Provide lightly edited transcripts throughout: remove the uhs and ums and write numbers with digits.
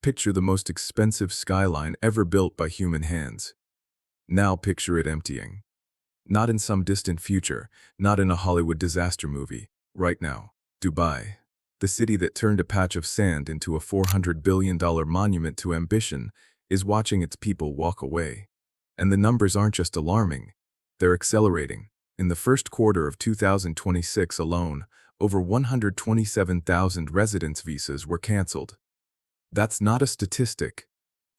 Picture the most expensive skyline ever built by human hands. Now picture it emptying. Not in some distant future, not in a Hollywood disaster movie. Right now, Dubai, the city that turned a patch of sand into a $400 billion monument to ambition, is watching its people walk away. And the numbers aren't just alarming, they're accelerating. In the first quarter of 2026 alone, over 127,000 residence visas were canceled. That's not a statistic.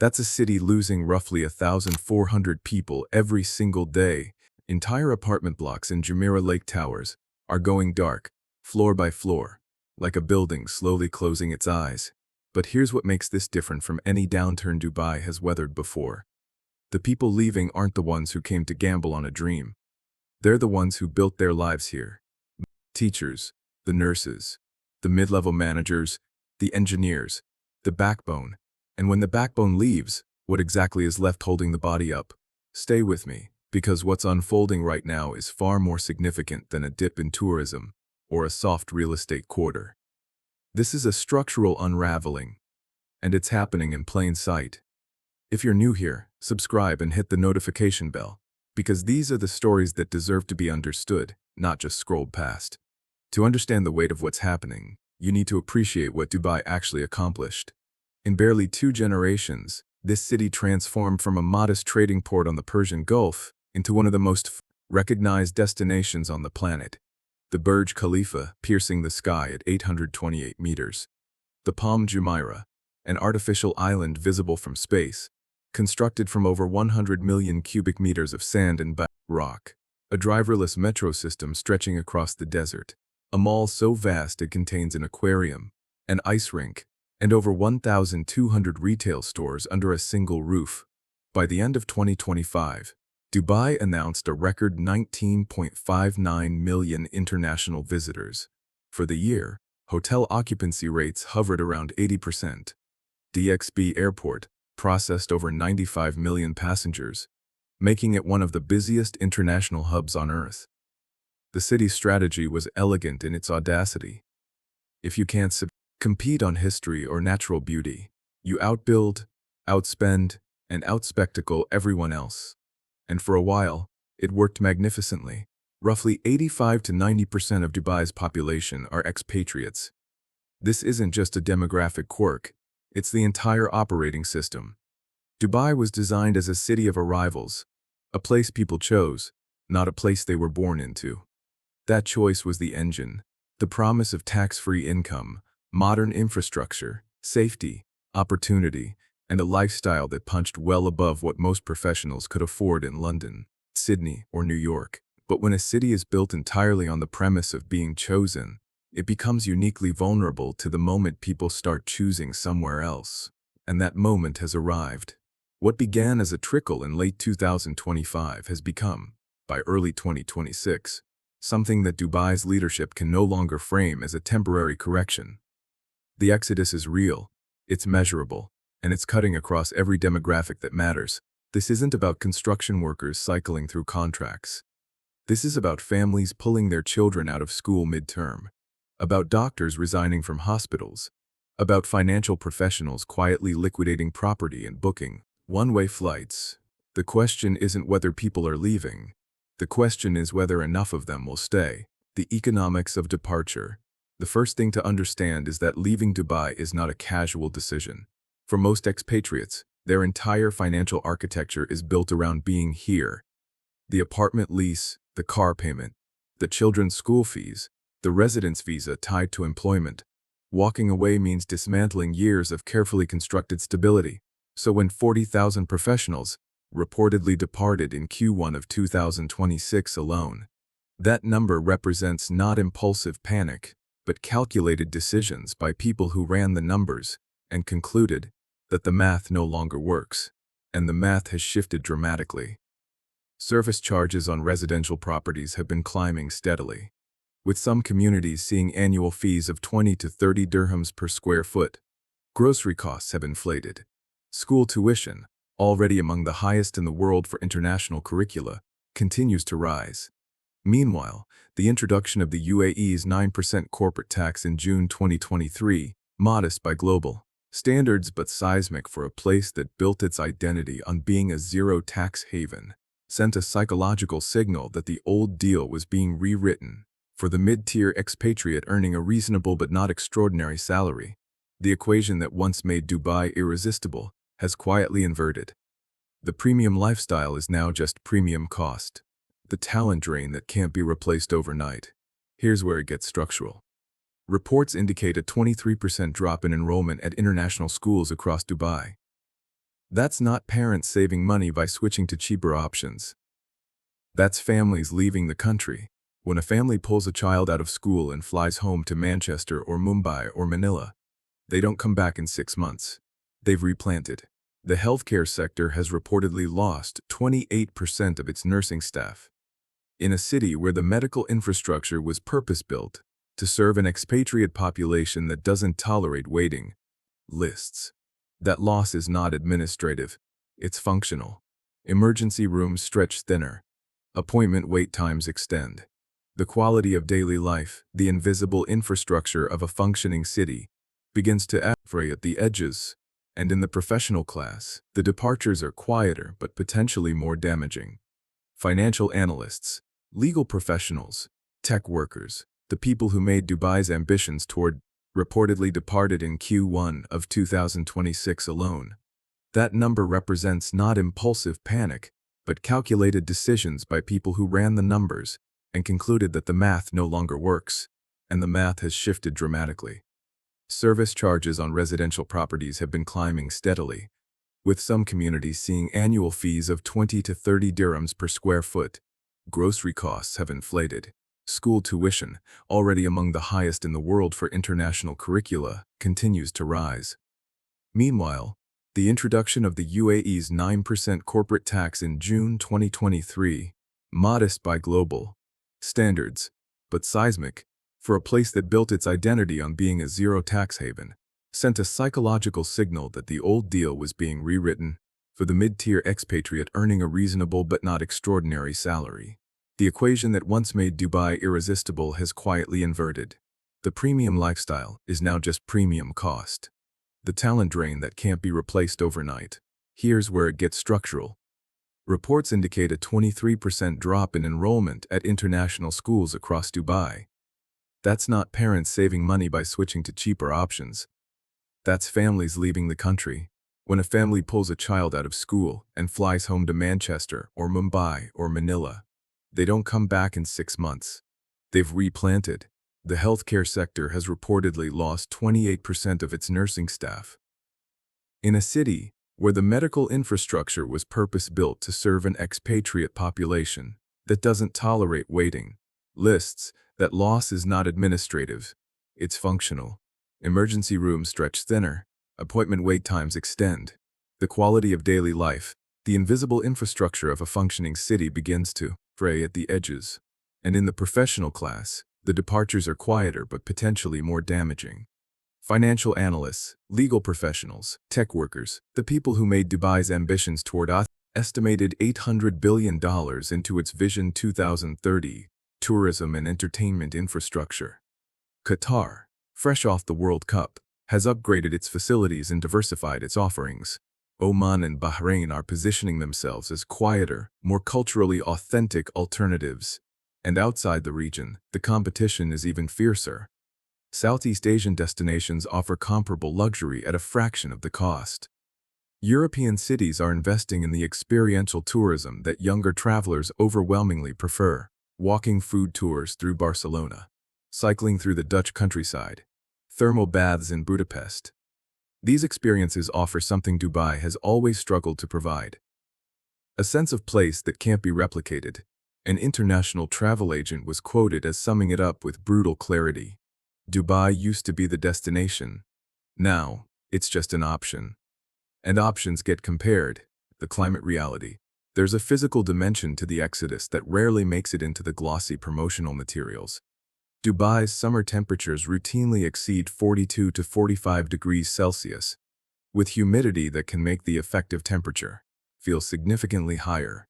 That's a city losing roughly 1,400 people every single day. Entire apartment blocks in Jumeirah Lake Towers are going dark, floor by floor, like a building slowly closing its eyes. But here's what makes this different from any downturn Dubai has weathered before. The people leaving aren't the ones who came to gamble on a dream. They're the ones who built their lives here. Teachers, the nurses, the mid-level managers, the engineers, the backbone. And when the backbone leaves, what exactly is left holding the body up? Stay with me, because what's unfolding right now is far more significant than a dip in tourism or a soft real estate quarter. This is a structural unraveling, and it's happening in plain sight. If you're new here, subscribe and hit the notification bell, because these are the stories that deserve to be understood, not just scrolled past. To understand the weight of what's happening, you need to appreciate what Dubai actually accomplished. In barely 2 generations, this city transformed from a modest trading port on the Persian Gulf into one of the most recognized destinations on the planet. The Burj Khalifa piercing the sky at 828 meters. The Palm Jumeirah, an artificial island visible from space, constructed from over 100 million cubic meters of sand and rock. A driverless metro system stretching across the desert. A mall so vast it contains an aquarium, an ice rink, and over 1,200 retail stores under a single roof. By the end of 2025, Dubai announced a record 19.59 million international visitors. For the year, hotel occupancy rates hovered around 80%. DXB Airport processed over 95 million passengers, making it one of the busiest international hubs on Earth. The city's strategy was elegant in its audacity. If you can't compete on history or natural beauty, you outbuild, outspend, and outspectacle everyone else. And for a while, it worked magnificently. Roughly 85 to 90% of Dubai's population are expatriates. This isn't just a demographic quirk, it's the entire operating system. Dubai was designed as a city of arrivals, a place people chose, not a place they were born into. That choice was the engine, the promise of tax-free income, modern infrastructure, safety, opportunity, and a lifestyle that punched well above what most professionals could afford in London, Sydney, or New York. But when a city is built entirely on the premise of being chosen, it becomes uniquely vulnerable to the moment people start choosing somewhere else. And that moment has arrived. What began as a trickle in late 2025 has become, by early 2026, something that Dubai's leadership can no longer frame as a temporary correction. The exodus is real, it's measurable, and it's cutting across every demographic that matters. This isn't about construction workers cycling through contracts. This is about families pulling their children out of school midterm, about doctors resigning from hospitals, about financial professionals quietly liquidating property and booking one-way flights. The question isn't whether people are leaving. The question is whether enough of them will stay. The economics of departure. The first thing to understand is that leaving Dubai is not a casual decision. For most expatriates, their entire financial architecture is built around being here. The apartment lease, the car payment, the children's school fees, the residence visa tied to employment. Walking away means dismantling years of carefully constructed stability. So when 40,000 professionals reportedly departed in Q1 of 2026 alone, that number represents not impulsive panic, but calculated decisions by people who ran the numbers and concluded that the math no longer works, and the math has shifted dramatically. Service charges on residential properties have been climbing steadily, with some communities seeing annual fees of 20 to 30 dirhams per square foot. Grocery costs have inflated. School tuition, already among the highest in the world for international curricula, continues to rise. Meanwhile, the introduction of the UAE's 9% corporate tax in June 2023, modest by global Standards but seismic for a place that built its identity on being a zero-tax haven, sent a psychological signal that the old deal was being rewritten. For the mid-tier expatriate earning a reasonable but not extraordinary salary, the equation that once made Dubai irresistible has quietly inverted. The premium lifestyle is now just premium cost, the talent drain that can't be replaced overnight. Here's where it gets structural. Reports indicate a 23% drop in enrollment at international schools across Dubai. That's not parents saving money by switching to cheaper options. That's families leaving the country. When a family pulls a child out of school and flies home to Manchester or Mumbai or Manila, they don't come back in 6 months. They've replanted. The healthcare sector has reportedly lost 28% of its nursing staff. In a city where the medical infrastructure was purpose-built to serve an expatriate population that doesn't tolerate waiting lists, that loss is not administrative, it's functional. Emergency rooms stretch thinner. Appointment wait times extend. The quality of daily life, the invisible infrastructure of a functioning city, begins to fray at the edges. And in the professional class, the departures are quieter but potentially more damaging. Financial analysts, legal professionals, tech workers, the people who made Dubai's ambitions toward reportedly departed in Q1 of 2026 alone. That number represents not impulsive panic, but calculated decisions by people who ran the numbers and concluded that the math no longer works, and the math has shifted dramatically. Service charges on residential properties have been climbing steadily, with some communities seeing annual fees of 20 to 30 dirhams per square foot. Grocery costs have inflated. School tuition, already among the highest in the world for international curricula, continues to rise. Meanwhile, the introduction of the UAE's 9% corporate tax in June 2023, modest by global standards, but seismic, for a place that built its identity on being a zero-tax haven, sent a psychological signal that the old deal was being rewritten for the mid-tier expatriate earning a reasonable but not extraordinary salary. The equation that once made Dubai irresistible has quietly inverted. The premium lifestyle is now just premium cost. The talent drain that can't be replaced overnight. Here's where it gets structural. Reports indicate a 23% drop in enrollment at international schools across Dubai. That's not parents saving money by switching to cheaper options. That's families leaving the country. When a family pulls a child out of school and flies home to Manchester or Mumbai or Manila, they don't come back in 6 months. They've replanted. The healthcare sector has reportedly lost 28% of its nursing staff. In a city where the medical infrastructure was purpose-built to serve an expatriate population that doesn't tolerate waiting lists, that loss is not administrative, it's functional. Emergency rooms stretch thinner, appointment wait times extend. The quality of daily life, the invisible infrastructure of a functioning city begins to fray at the edges. And in the professional class, the departures are quieter but potentially more damaging. Financial analysts, legal professionals, tech workers, the people who made Dubai's ambitions toward estimated $800 billion into its Vision 2030, tourism and entertainment infrastructure. Qatar, fresh off the World Cup, has upgraded its facilities and diversified its offerings. Oman and Bahrain are positioning themselves as quieter, more culturally authentic alternatives. And outside the region, the competition is even fiercer. Southeast Asian destinations offer comparable luxury at a fraction of the cost. European cities are investing in the experiential tourism that younger travelers overwhelmingly prefer. Walking food tours through Barcelona, cycling through the Dutch countryside, thermal baths in Budapest. These experiences offer something Dubai has always struggled to provide. A sense of place that can't be replicated. An international travel agent was quoted as summing it up with brutal clarity. Dubai used to be the destination. Now, it's just an option. And options get compared. The climate reality. There's a physical dimension to the exodus that rarely makes it into the glossy promotional materials. Dubai's summer temperatures routinely exceed 42 to 45 degrees Celsius, with humidity that can make the effective temperature feel significantly higher.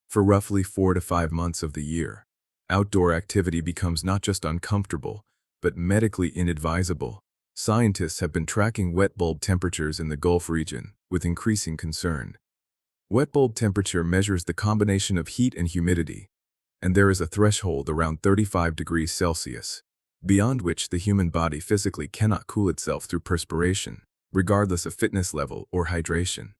For roughly 4 to 5 months of the year, outdoor activity becomes not just uncomfortable, but medically inadvisable. Scientists have been tracking wet bulb temperatures in the Gulf region with increasing concern. Wet bulb temperature measures the combination of heat and humidity, and there is a threshold around 35 degrees Celsius, beyond which the human body physically cannot cool itself through perspiration, regardless of fitness level or hydration.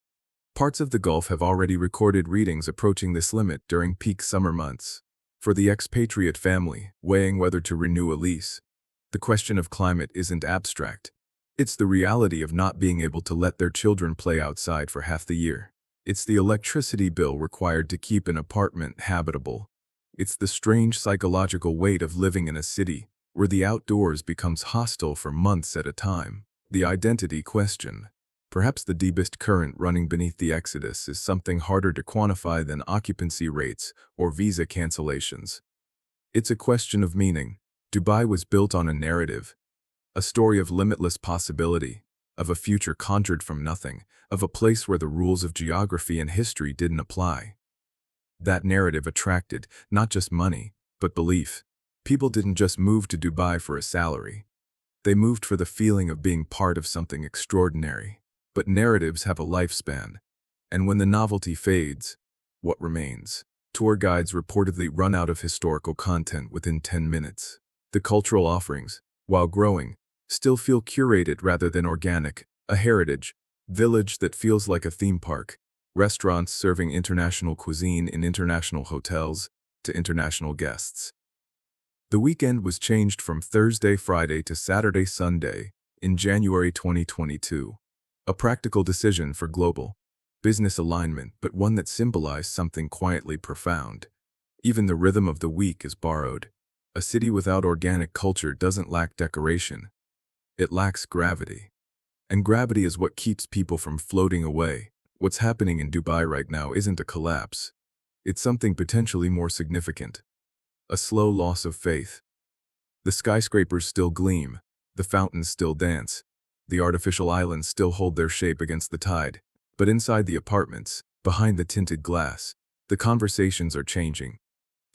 Parts of the Gulf have already recorded readings approaching this limit during peak summer months. For the expatriate family weighing whether to renew a lease, the question of climate isn't abstract. It's the reality of not being able to let their children play outside for half the year. It's the electricity bill required to keep an apartment habitable. It's the strange psychological weight of living in a city where the outdoors becomes hostile for months at a time. The identity question. Perhaps the deepest current running beneath the exodus is something harder to quantify than occupancy rates or visa cancellations. It's a question of meaning. Dubai was built on a narrative, a story of limitless possibility, of a future conjured from nothing, of a place where the rules of geography and history didn't apply. That narrative attracted not just money, but belief. People didn't just move to Dubai for a salary. They moved for the feeling of being part of something extraordinary. But narratives have a lifespan, and when the novelty fades, what remains? Tour guides reportedly run out of historical content within 10 minutes. The cultural offerings, while growing, still feel curated rather than organic, a heritage village that feels like a theme park, restaurants serving international cuisine in international hotels to international guests. The weekend was changed from Thursday-Friday to Saturday-Sunday in January 2022. A practical decision for global business alignment, but one that symbolized something quietly profound. Even the rhythm of the week is borrowed. A city without organic culture doesn't lack decoration. It lacks gravity. And gravity is what keeps people from floating away. What's happening in Dubai right now isn't a collapse. It's something potentially more significant. A slow loss of faith. The skyscrapers still gleam. The fountains still dance. The artificial islands still hold their shape against the tide. But inside the apartments, behind the tinted glass, the conversations are changing.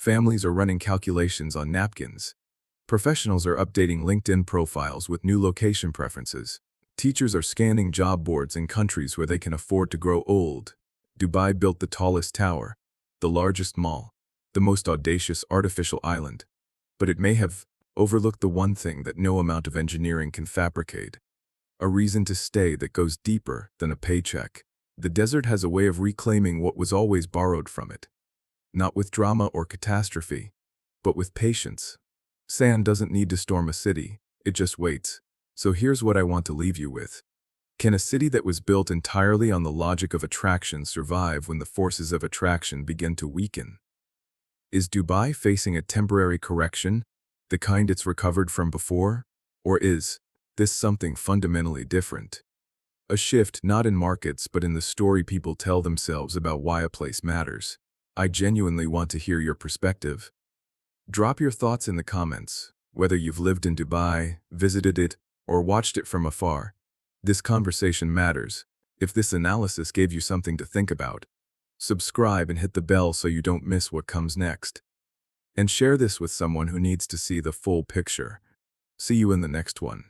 Families are running calculations on napkins. Professionals are updating LinkedIn profiles with new location preferences. Teachers are scanning job boards in countries where they can afford to grow old. Dubai built the tallest tower, the largest mall, the most audacious artificial island. But it may have overlooked the one thing that no amount of engineering can fabricate. A reason to stay that goes deeper than a paycheck. The desert has a way of reclaiming what was always borrowed from it. Not with drama or catastrophe, but with patience. Sand doesn't need to storm a city, it just waits. So here's what I want to leave you with. Can a city that was built entirely on the logic of attraction survive when the forces of attraction begin to weaken? Is Dubai facing a temporary correction, the kind it's recovered from before? Or is this something fundamentally different? A shift not in markets but in the story people tell themselves about why a place matters. I genuinely want to hear your perspective. Drop your thoughts in the comments, whether you've lived in Dubai, visited it, or watched it from afar. This conversation matters. If this analysis gave you something to think about, subscribe and hit the bell so you don't miss what comes next. And share this with someone who needs to see the full picture. See you in the next one.